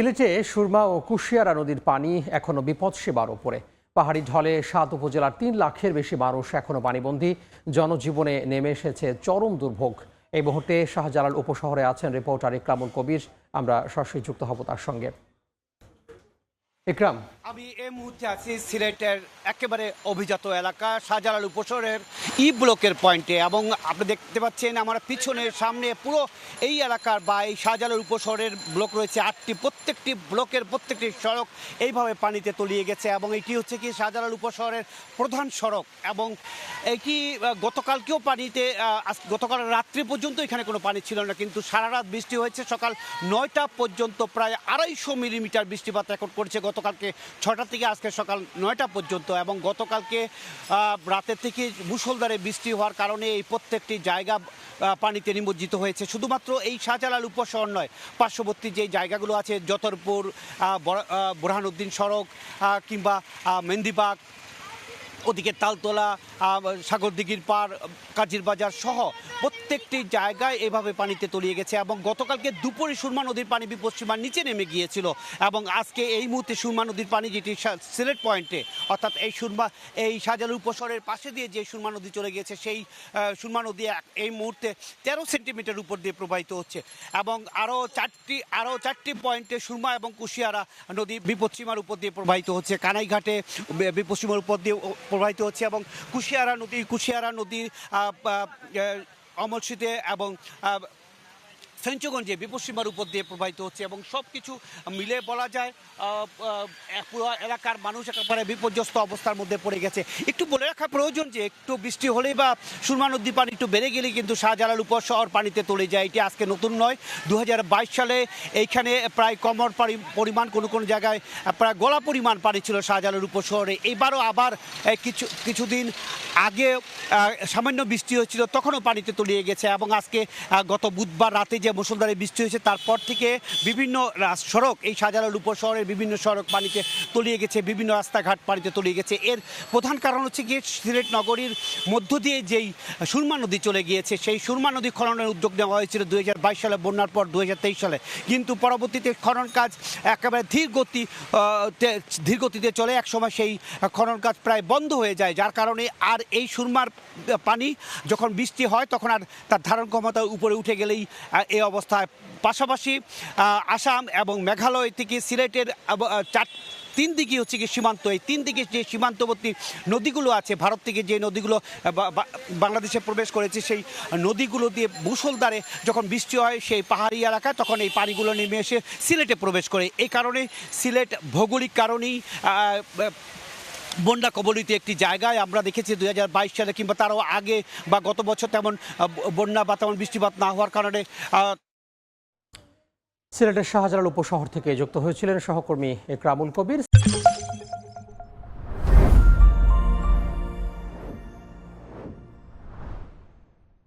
সিলেটে সুরমা ও কুশিয়ারা নদীর পানি এখনো বিপদসীমার উপরে। পাহাড়ি ঢলে ৭ উপজেলার ৩ লাখের বেশি মানুষ এখনো পানিবন্দী। জনজীবনে নেমে এসেছে চরম দুর্ভোগ। এই মুহূর্তে শাহজালাল উপশহরে আছেন রিপোর্টার ইকরামুল কবির। আমরা সরাসরি যুক্ত হব তার সঙ্গে। ইকরাম, আমি এই মুহূর্তে আছি সিলেটের একেবারে অভিজাত এলাকা শাহজালাল উপশহরের ব্লকের পয়েন্টে, এবং আপনি দেখতে পাচ্ছেন আমার পিছনের সামনে পুরো এই এলাকার বা এই শাহজালাল উপশহরের ব্লক রয়েছে ৮টি। প্রত্যেকটি ব্লকের প্রত্যেকটি সড়ক এইভাবে পানিতে তলিয়ে গেছে, এবং এটি হচ্ছে কি শাহজালাল উপশহরের প্রধান সড়ক। এবং এটি গতকালকেও পানিতে গতকাল রাত্রি পর্যন্ত এখানে কোনো পানি ছিল না, কিন্তু সারা রাত বৃষ্টি হয়েছে। সকাল ৯টা পর্যন্ত প্রায় ২৫০ মিলিমিটার বৃষ্টিপাত রেকর্ড করেছে গতকালকে ৬টা থেকে আজকে সকাল ৯টা পর্যন্ত। এবং গতকালকে রাতের থেকে মুষলধারে বৃষ্টি হওয়ার কারণে এই প্রত্যেকটি জায়গা পানিতে নিমজ্জিত হয়েছে। শুধুমাত্র এই শাহজালাল উপশহর নয়, পার্শ্ববর্তী যে জায়গাগুলো আছে যতরপুর, বোরহানুদ্দিন সড়ক কিংবা মেন্দিবাগ, ওদিকে তালতলা, সাগরদিঘির পার, কাজীর বাজার সহ প্রত্যেকটি জায়গায় এভাবে পানিতে তলিয়ে গেছে। এবং গতকালকে দুপুরে সুরমা নদীর পানি বিপদসীমার নিচে নেমে গিয়েছিল, এবং আজকে এই মুহূর্তে সুরমা নদীর পানি যেটি সিলেট পয়েন্টে, অর্থাৎ এই শাহজালাল উপশহরের পাশে দিয়ে যে সুরমা নদী চলে গিয়েছে, সেই সুরমা নদী এই মুহূর্তে ১৩ সেন্টিমিটার উপর দিয়ে প্রবাহিত হচ্ছে। এবং আরও চারটি পয়েন্টে সুরমা এবং কুশিয়ারা নদী বিপদসীমার উপর দিয়ে প্রবাহিত হচ্ছে। কানাইঘাটে বিপদসীমার উপর দিয়ে প্রবাহিত হচ্ছে, এবং কুশিয়ারা নদীর অমলশীতে এবং ফেঞ্চগঞ্জে বিপদসীমার উপর দিয়ে প্রবাহিত হচ্ছে। এবং সব কিছু মিলে বলা যায় পুরো এলাকার মানুষ একেবারে বিপর্যস্ত অবস্থার মধ্যে পড়ে গেছে। একটু বলে রাখা প্রয়োজন যে একটু বৃষ্টি হলেই বা সুরমা নদীর পানি একটু বেড়ে গেলেই কিন্তু শাহজালাল উপশহর পানিতে তলে যায়। এটি আজকে নতুন নয়। ২০২২ সালে এইখানে প্রায় কমর পরিমাণ কোনো জায়গায় প্রায় গলা পরিমাণ পানি ছিল শাহজালাল উপশহরে। এবারও আবার কিছুদিন আগে সামান্য বৃষ্টি হয়েছিল, তখনও পানিতে তলিয়ে গেছে। এবং আজকে গত বুধবার রাতে যে মুষলধারে বৃষ্টি হয়েছে, তারপর থেকে বিভিন্ন সড়ক, এই শাহজালাল উপশহরের বিভিন্ন সড়ক পানিতে তলিয়ে গেছে, বিভিন্ন রাস্তাঘাট পানিতে তলিয়ে গেছে। এর প্রধান কারণ হচ্ছে গিয়ে সিলেট নগরীর মধ্য দিয়ে যেই সুরমা নদী চলে গিয়েছে, সেই সুরমা নদী খননের উদ্যোগ নেওয়া হয়েছিল ২০২২ সালে বন্যার পর ২০২৩ সালে, কিন্তু পরবর্তীতে খনন কাজ একেবারে ধীর গতিতে চলে। একসময় সেই খনন কাজ প্রায় বন্ধ হয়ে যায়, যার কারণে আর এই সুরমার পানি যখন বৃষ্টি হয় তখন আর তার ধারণ ক্ষমতা উপরে উঠে গেলেই এই অবস্থায়। পাশাপাশি আসাম এবং মেঘালয় থেকে সিলেটের ৩ দিকে হচ্ছে কি সীমান্ত, এই ৩ দিকে যে সীমান্তবর্তী নদীগুলো আছে, ভারত থেকে যে নদীগুলো বাংলাদেশে প্রবেশ করেছে, সেই নদীগুলো দিয়ে মুষলধারে যখন বৃষ্টি হয় সেই পাহাড়ি এলাকায়, তখন এই পানিগুলো নেমে এসে সিলেটে প্রবেশ করে। এই কারণে সিলেট ভৌগোলিক কারণেই বন্যা কবলিত একটি জায়গায়। আমরা দেখেছি ২০২২ সালে কিংবা তারও আগে বা গত বছর তেমন বন্যা বা তেমন বৃষ্টিপাত না হওয়ার কারণে। সিলেটের শাহজালাল উপশহর থেকে যুক্ত হয়েছিলেন সহকর্মী ইকরামুল কবির।